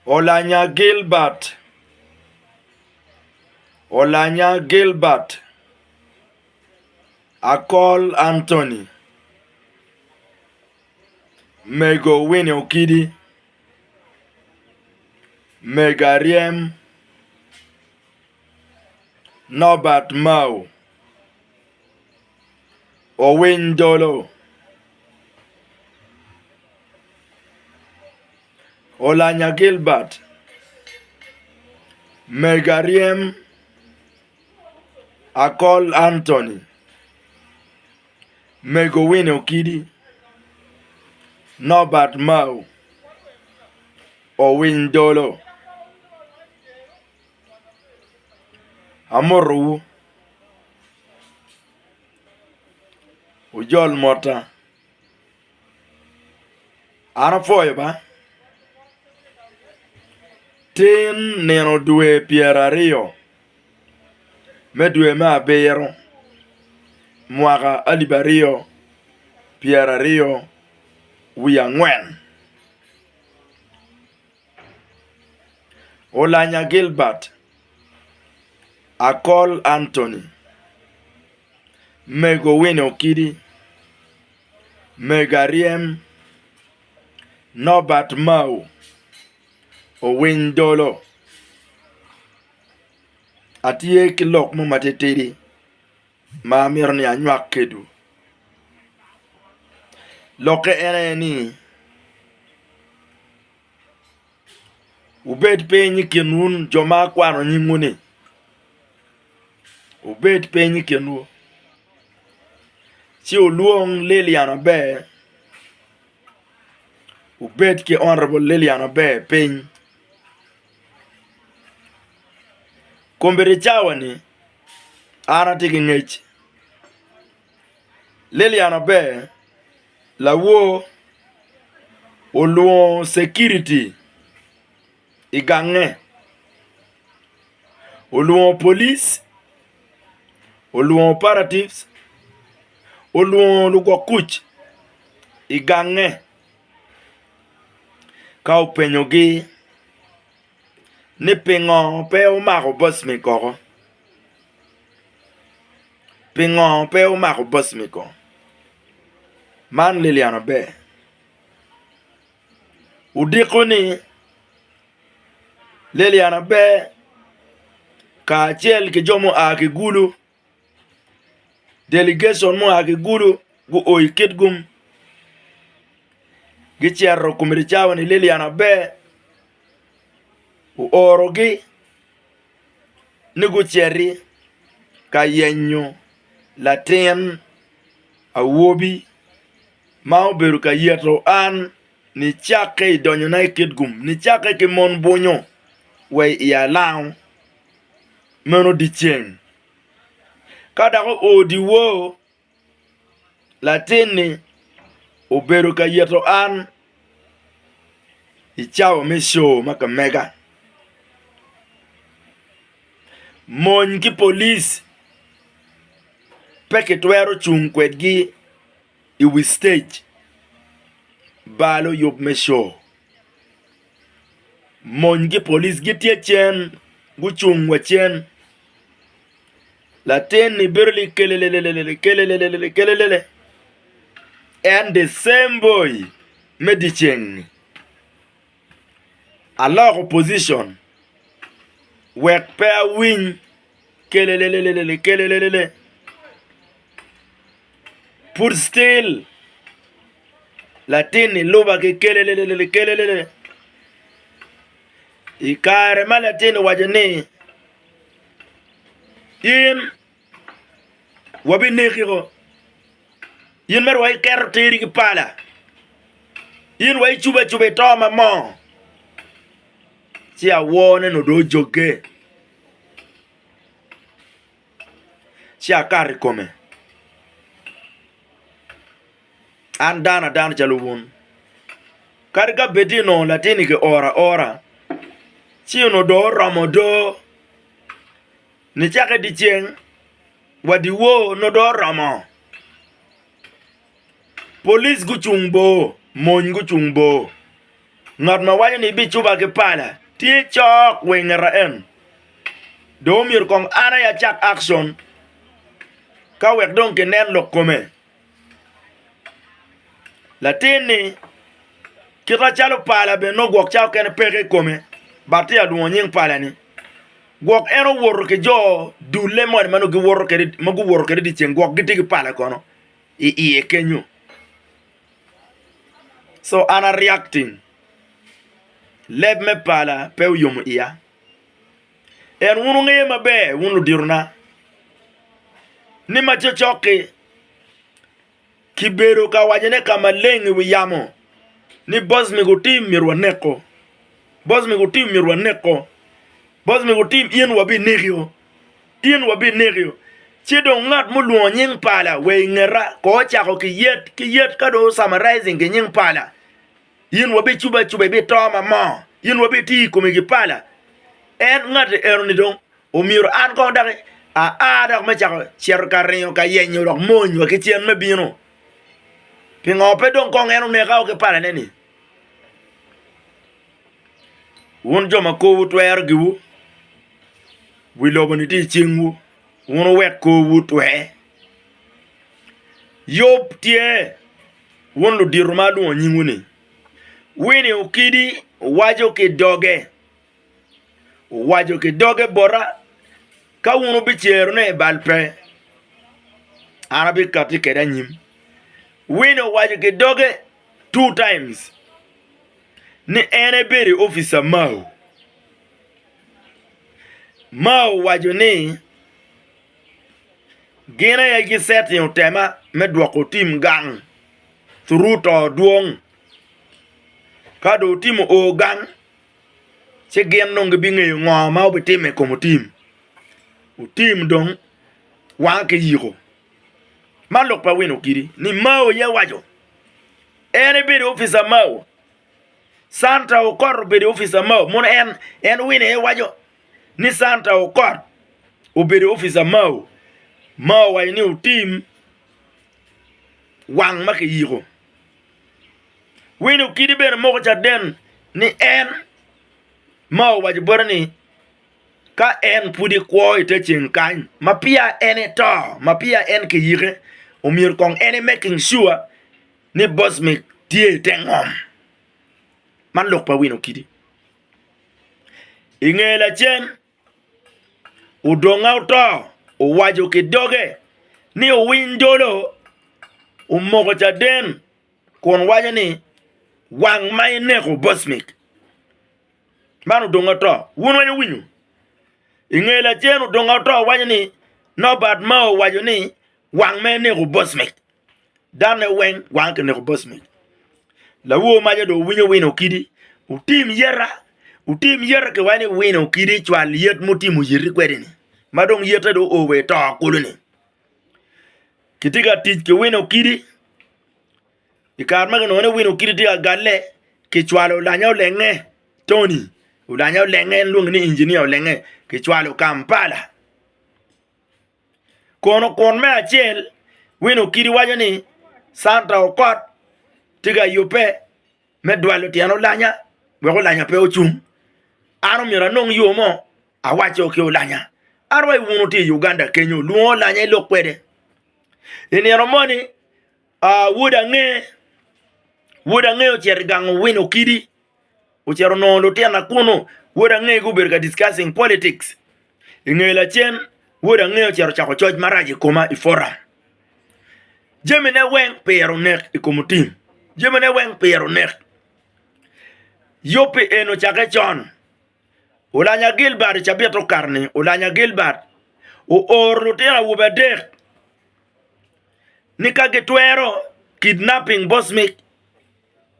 Olanya Gilbert. Olanya Gilbert. Akol Anthony. Mego Winnie Okidi. Megariem. Norbert Mao. Owen Dolo. Olanya Gilbert. Megariem. Akol Anthony. Mego Winnie Okidi. Norbert Mao. Owen Dolo. Amoru. Ujol Mota. Anafoyo ba. Tin neno dwe Pierre Medwe ma bero. Mwaka alibario. Pierre Wiyangwen. Olanya Gilbert. Akol Anthony. Mego Winnie Okidi. Megariem. Norbert Mao. Owen Dolo. Atie kilok mo mateteri. Ma mirni anywak kedu. Loke ene ubed penyi kenun joma kwano nyingune. Ubed penyi kenu. Si uluong Liliana Be. Ubed ke honorable Liliana Be penyi. Kombere chawani. Ana tiki ngech. Liliana Be. La wo. Uluong security. Igange. Uluong police. Uluong operatives. Uluong lugwa kuch. Igange. Kau penyogi. Ni pingon pe umako boss mi koko. Pingon pe umako boss mi koko. Man Liliana Be. Udikoni. Liliana Be. Ka chel ke jomo ake gulu. Delegation mo ake gulu. Gu oikit gum. Gichiaro kumirichawa ni Liliana Be. Orogi. Nigu cheri. Ka yenyo. Latin. Awobi. Mao beru ka yetro an. Ni chake donyo na ikit gum. Ni chake ke mon bonyo. We iya lao. Meno di cheng. Kada ko odiwo. Latini. Oberu ka yetro an. Ichawo misho maka mega. Monki police. Peke twero chunkwedgi. Iwi stage. Balo yob misho. Monki police gitie chen. Guchungwa chen. Latini birli kelelelelele. And the same boy. Medicheng. Alors opposition. Work pair win. Kelelelelele. Pour still. Latini loba ke kelelelele. Ikare ma latini wajane. Yin. Wabi nekiro. Yin mer wai kero teri ki pala. Yin wai chube to mama. Si a wone no do joge. Si a kari kome. An dana jaluwun. Karika beti no latini ke ora. Si no do ramodo. Ni chake di cheng. Wadi wo no do ramo. Police guchungbo. Mon guchungbo. ngat ma wayo ni bi chuba ke pala ti chok we ngara en do mir kong ana ya chak action ka wek don ke nen lo kome latini kita chalo pala be no gok chao ken peke kome bati ya duon yin pala ni gok eno wor ke jo dule mo manu ge wor ke magu wor ke di chen gok giti ke pala kono e kenyu so ana reacting leb me pala pe yum iya en wunu nge ma be wunu dirna ni ma chochoke kibero ka wajene kama lengi wiyamo ni boss mi gutim mirwa neko boss mi gutim mirwa neko boss mi gutim ien wabi negio chido ngat muluo nying pala we ngera ko chako ki yet ka do summarizing ke nying pala ien wabi chuba bi toma ma ien wabi ti ko mi pala en ngat erni don o mir an ko dare da ma chako cher kario ka yenyo dok monyo ke chien me bino pingo pe don ko ngeno ne ka o ke pala neni won joma ko wutwer giwu wiloboni ti chingu won wet ko wutwe yop tie won lo diruma lu nyingu ni wini ukidi wajo ke doge bora ka wonu bi cheru ne balpe arabi kati keda nyim wini wajo ke doge 2 times ni ene beri officer Mao wajo ni gina ya giset yung tema me dwako tim gang through to duong kado tim o gang che gen nong binge ngo Mao be tim e komo tim o tim dong wa ke yiko malok pa wino kiri ni Mao ya wajo ene beri officer Mao Santa o kor beri officer Mao mon en wine e wajo ni Santa o kor o beri officer Mao wa ni team wang make yiko wino kidi ber mo cha den ni en Mao wa jiborni ka en pudi ko ite chinkan mapia en to mapia en ke yire o mir kong en making sure ni boss me tie tengom man lok pa wino kidi ingela chen udonga uto o wajo ke doge ni o windolo o mogo cha den kon wajo ni wang mai ne ko bosmik manu donga to won wajo winyu ingela chen udonga uto wajo ni no bad Mao wajo ni wang mai ne ko bosmik dan wen wang ke ne ko bosmik la wo majo do wino kidi utim yera ke wani wino kidi chwal yet mutimu yiri kwedini madong yeta do owe to kuluni kitika tij ke wino kidi ikar magano ne wino kidi tiga galle ke chwalo lanyo lenge Tony ulanyo lenge lung ni engineer lenge ke chwalo Kampala kon me achel wino kidi wajo ni Santa okot tiga yupe me dwalo tiano lanya wego lanya pe ochum aro mira nong yomo awacho ke lanya arwa wunu ti Uganda Kenya luo lanya lo kwede eni romoni wuda nge o chergang wino kidi o chero no lo tiana kuno wuda nge go berga discussing politics ingela chen wuda nge o chero chako choj maraji koma ifora jemene wen pero nek ikomutim jemene wen pero nek yope eno chake chon ulanya Gilbert chabeto karne ulanya Gilbert o orlutera wubedek nika getwero kidnapping bosmik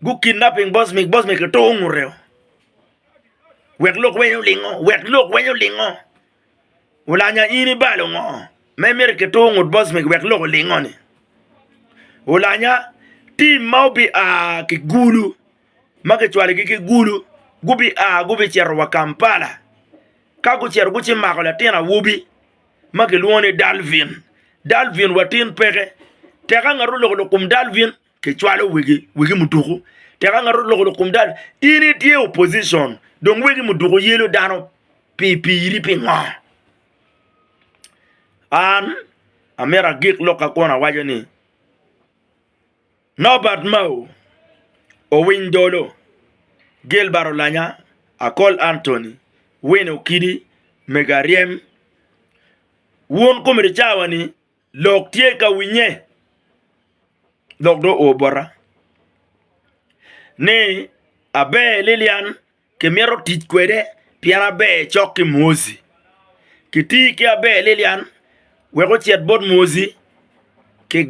gu kidnapping bosmik to ngureo weklok wenyo lingo ulanya ini balo ngo memere ke to ngur bosmik weklok lingo ni ulanya team maubi a kigulu make chwale ke gulu gubi chero wa Kampala ka gu chero gu chi makola tena wubi make luone Dalvin watin peke teka ngaru lo kum Dalvin ke chwale wigi mutuku te ga ngaro lo kum dal ini tie opposition donc wegi mu dugo yelo dano pipiri pinga an amera gik loka kona wajani Norbert Mao o windolo Gil Barolanya Akol Anthony Win Okidi Megariem won komere chawani lok tie ka winye lok do obora ne abe Lilian ke mero tit kwede piara be choki mozi kiti ke abe Lilian wego tiet bod mozi ke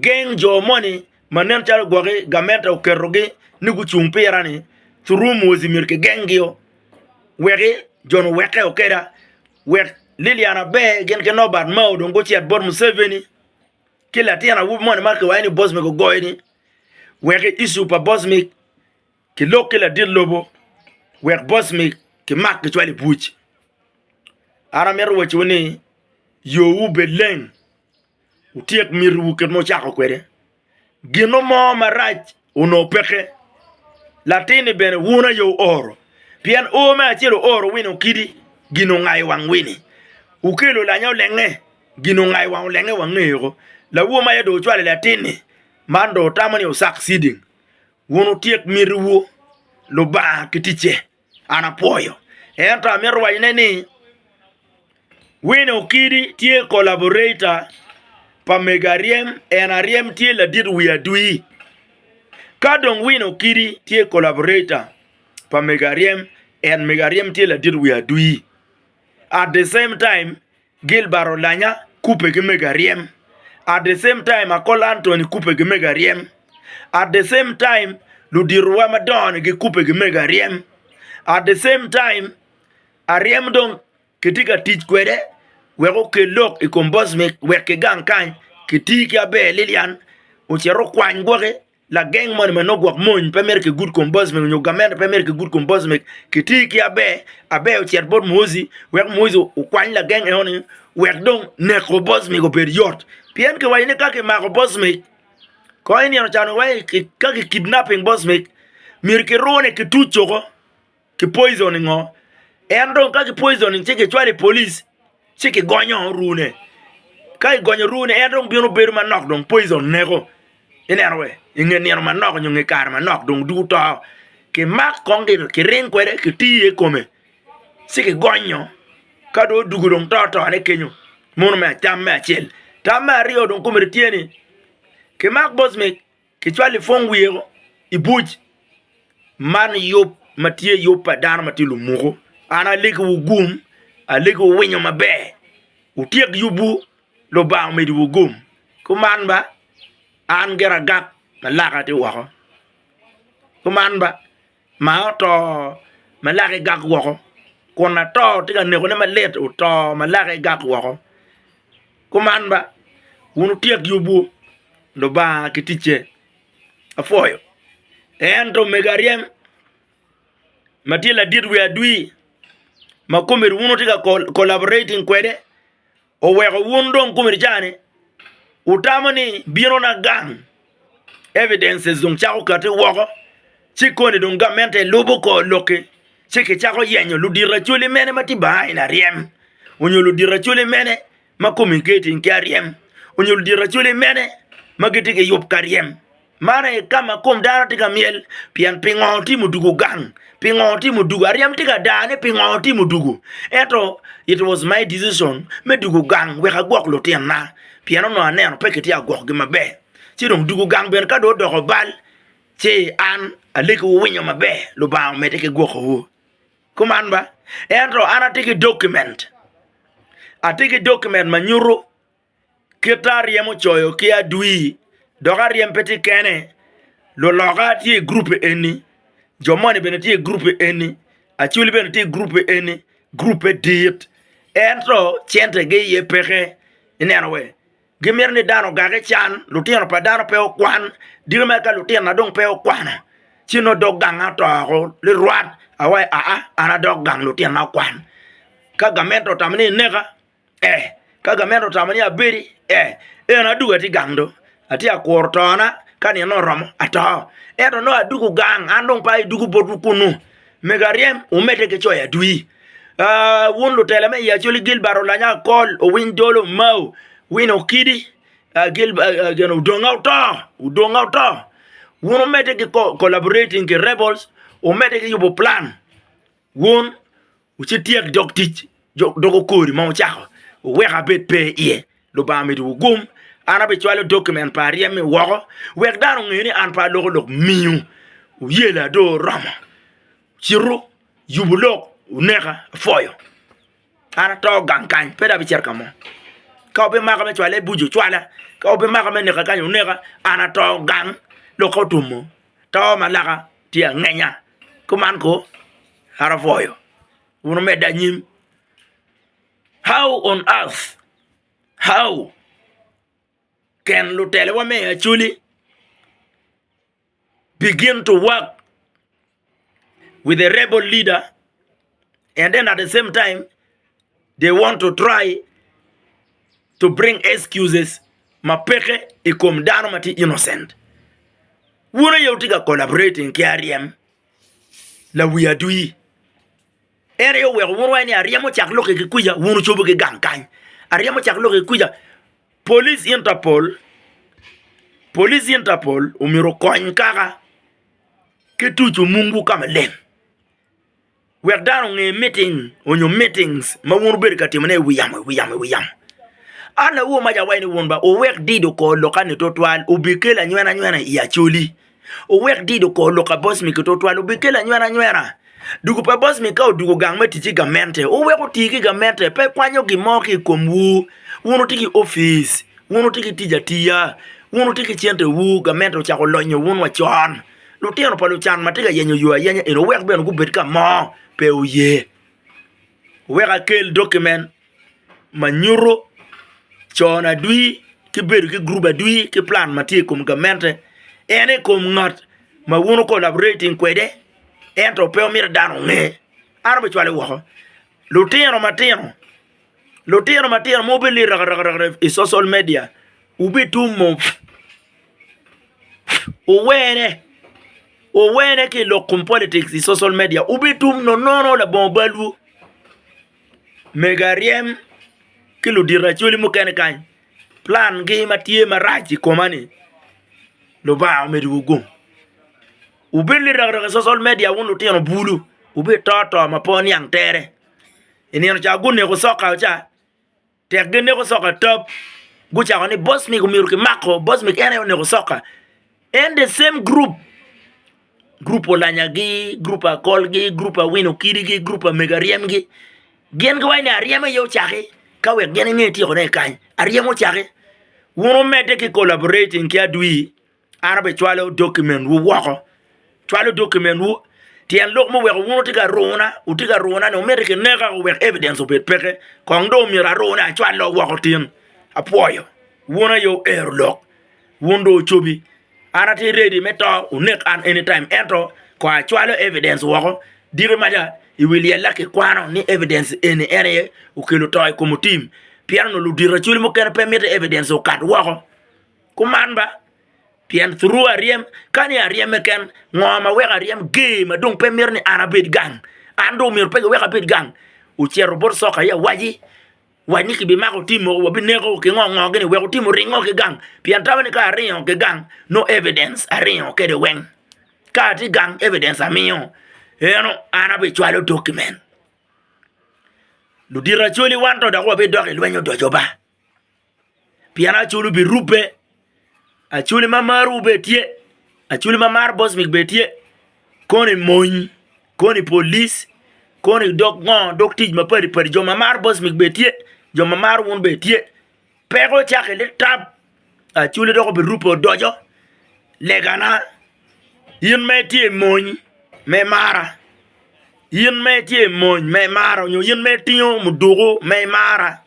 geng jo money manen chal goge gamenta okeroge nigu chumpirani through mozi mir ke gengio wege jon weke okera wek Liliana be gen ke Norbert Mao don go tiet bod Museveni kila tiana wu money marke wani boss me go goini wege isu pa boss me ke lokela dir lobo wek boss me ke mak ke chwali buch ara mer wo chuni yo wu beleng utiek miru ke mo chako kwere gino mo marach uno peke latini bene wuna yo oro pian o ma chelo oro wino kidi gino ngai wang wini ukelo la nyaw lenge gino ngai wang lenge wangero la wo ma yedo chwale latini mando tamani o succeeding wono tiek miru lo ba kitiche ana poyo enta merwa ineni wino kidi tie collaborator pa Megariem enariem tie la dir wiadui kadong wino kidi tie collaborator pa Megariem en Megariem tie la dir wiadui at the same time Gil Barolanya coupe ke Megariem at the same time Akol Anthony coupe ke Megariem at the same time Ludirwa Madon ke coupe ke Megariem at the same time Ariem don ketika teach kwede wego ke lok e kombos me weke gang kan kiti ke abe Lilian o chero kwany goge la gang mon me no gok mon pemer ke good kombos me nyo gamer pemer ke good kombos me kiti ke abe o cher bod mozi wek mozi o kwany la gang e honi wek don ne ko boss me go period pien ke wayne ka ke ma ko boss me ko ini no chano way ke ka ke kidnapping boss me mir ke rone ke tuchoko ke poisoning ngo endo ka ke poisoning che ke chwale police chike gonyo rune kai gonyo rune endong bino beru manok dong poison nego inerwe ingen ner manok nyunge kar manok dong duto ke mak kongi ke ring kwere ke tiye kome chike gonyo kado dugu dong toto ne kenyo mono me tam me chel tam me rio dong kumere tieni ke mak boss me ke chwali fong wiego ibuj man yop matie yop padan matilu mugo ana lek wugum alego wenyo mabe utiek yubu lo ba me di wugum kuman ba an gera gak malaka ti wako kuman ba ma to malaka gak wako kona to tiga ne ko ne malet to malaka gak wako kuman ba unu tiek yubu lo ba kitiche afoyo endo Megariem matila did we adui makomeri wuno tiga collaborating kwede o wego wundong kumeri jane utamani biro na gang evidences dong chako kate wogo chikone dong gamente lobo ko loke chike chako yenyo ludira chuli mene matiba ina riem unyo ludira chuli mene makomiketi kia riem unyo ludira chuli mene magitike yop kariem mane kama kom dara tika miel pian pingoti mudugu gang pingoti mudugu ariam tika dane pingoti mudugu eto it was my decision medugu gang weka gwok lotien na piano no aneno peketi agwok gi mabe chirong dugu gang ben kado doko bal che an aleko winyo mabe lo ba meteke gwok ho kuman ba eto ana tiki document atiki document manyuro ketariemo choyo kia dui doga riempeti kene lo loga ti groupe eni jomoni bene ti groupe eni achuli bene ti groupe eni groupe dit entro chente ge ye peke inenwe gemirni dano gage chan lutino pa dano pe okwan dirme ka lutino dong pe okwana chino dog ganga to le ruat awai ana dog gang lutino okwan kaga mento tamani nega kaga mento tamani abiri na duga ti gangdo ati akortona kani no romo ato ero no adugu gang andong pa dugu bodu kunu megariem umete ke choya dui won lo tele me ya choli gil baro la nya kol o win dolo mau win okidi gil geno udonga to won umete ke collaborating ke rebels umete ke yubo plan won uchitiak doktich dogo kori ma uchako weka bet pe ye lo ba mi du gum ana be chwale document par yemi wogo wek danu ngini an pa logo miu yela do rama chiru yubulok uneka foyo ana to gankan peda bi cerka mo ka be maka me chwale buju chwala ka be maka me neka kan uneka ana to gang lo ko tumo to malaka tia ngenya kuman ko ara foyo uno me danyim. How on earth, how can Lutele Wame actually begin to work with a rebel leader and then at the same time they want to try to bring excuses mapeke ikomdano mati innocent. Wuna youtiga collaborating KRM la wiadui. Ere yo wego won wani ariamo chaklo ke kuja wonu chobo ke gankan ariamo chaklo ke kuja police interpol umiro koin kaka ke tuju mungu kama len wek dano nge meeting onyo meetings ma wonu ber katimane wiyam ala wo maja wani wonba o wek dido ko lokane totwal ubikela nywana ya choli o wek dido ko loka boss mi ke totwal ubikela nywana dugu pa boss mi ka dugu gang metichi gamente o we ko tiki gamente pe kwanyo gi moki komwu wono tiki office wono tiki tijatia wono tiki chente wu gamente cha ko lonyo wono wa chon lo tieno pa lo chan matiga yenyo yuwa yenya eno we ben ku bet ka mo pe oye we ka kel document manyuro chona dui ki ber ki group dui ki plan mati kum gamente ene kum ngat ma wono collaborating kwede ento pe mir dano ne arbe chwale wo lo tieno matino mo be li e social media ubi tumo o wene ke lo com politics e social media ubi tum no la bombalu megariem ke lo dira chuli mo kan plan ge matie maraji komani lo ba o medu gum ubeli raga social media wonu tieno bulu ube toto maponi yang tere eni cha gunne ko soka cha te gene ko soka top gucha ni boss mi gumiru ki mako boss mi ene ne ko soka and the same group olanyagi group a kolgi group a wino kirigi group a megariem gi gen go wani ariema yo chake ka we gen ne ti ko ne kan ariemo chake wono mete ki collaborating ki adui arabe chwalo document wo wako twalo document wo tien lok mo weko wono tiga rona no mere ke nega we evidence obet peke kondo mira rona twalo wako tin apoyo wona yo airlock wondo chobi anati ready meto unek an anytime ento kwa twalo evidence wako dire maja iwili lake kwano ni evidence any area ukelo toy como team piano lu dire chuli mo ken permit evidence o kat wako kumanba pian through ariem kani ariem ken ngoma we ariem game dong premier ni arabet gang ando mir pe we arabet gang u chero bor soka ya waji wani ki bi mako timo wo bi nego ke ngongo gene we timo ringo ke gang pian tawani ka ringo ke gang no evidence aringo ke de wen ka ti gang evidence amio eno arabe chwalo document lu dira choli wanto da ko be doke lwenyo dojoba piana chulu bi rupe achuli mamaru betie achuli mamar boss mig betie koni moñ koni police koni dok tij ma pari jo mamar boss mig betie jo mamar won betie pego chake le tab achuli doko be rupo dojo legana yin metie moñ me mara yin metie moñ me mara nyo yin metio mudugo me mara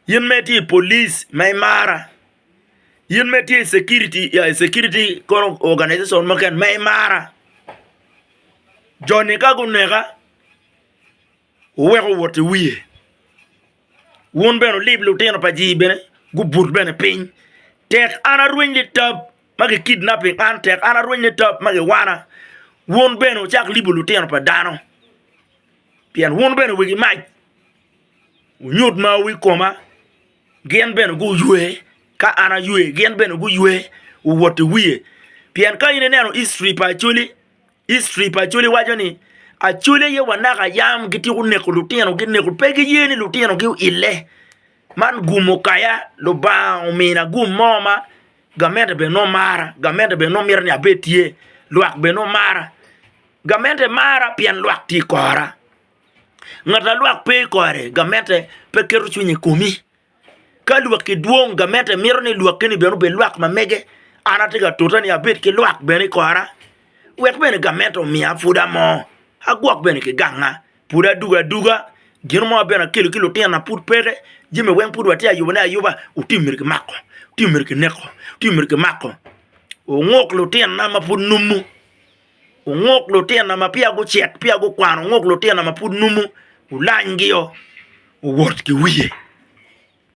yin metie police me mara yin meti security organization makan may mara Johnny ka gunega wego wote wiye won beno liblu teno pa jibene gu bur bene pin tek ana ruin li tab magi kidnapping an tek ana ruin li tab magi wana won beno chak libulu ten pa dano pian won beno wigi mai nyut ma wi koma gen beno go yue ka ana yue gen beno go yue what wiye pian ka ine neno history pa chuli wajoni a chuli ye wanaka yam giti kunne ko luteno ginne ko pegi yeni luteno gi ille man gumo kaya lo ba umina gumoma gamente be no mara gamente be no mirni abetie luak be no mara gamente mara pian luak ti kora ngata luak pe kore gamente pe keru chunyi kumi ka luak ki duong gamente mirni luak kini be no be luak mamege anatiga totani abet ki luak be ni kora wek bene gamento mia fuda mo agwak bene ki ganga puda duga girmo bene kilo tena put pere jime wen put watia yuba utimir ki mako timir ki neko timir ki mako o ngok lo tena ma put numu o ngok lo tena ma pia go chet pia go kwano ngok lo tena ma put numu ulangio o wort ki wiye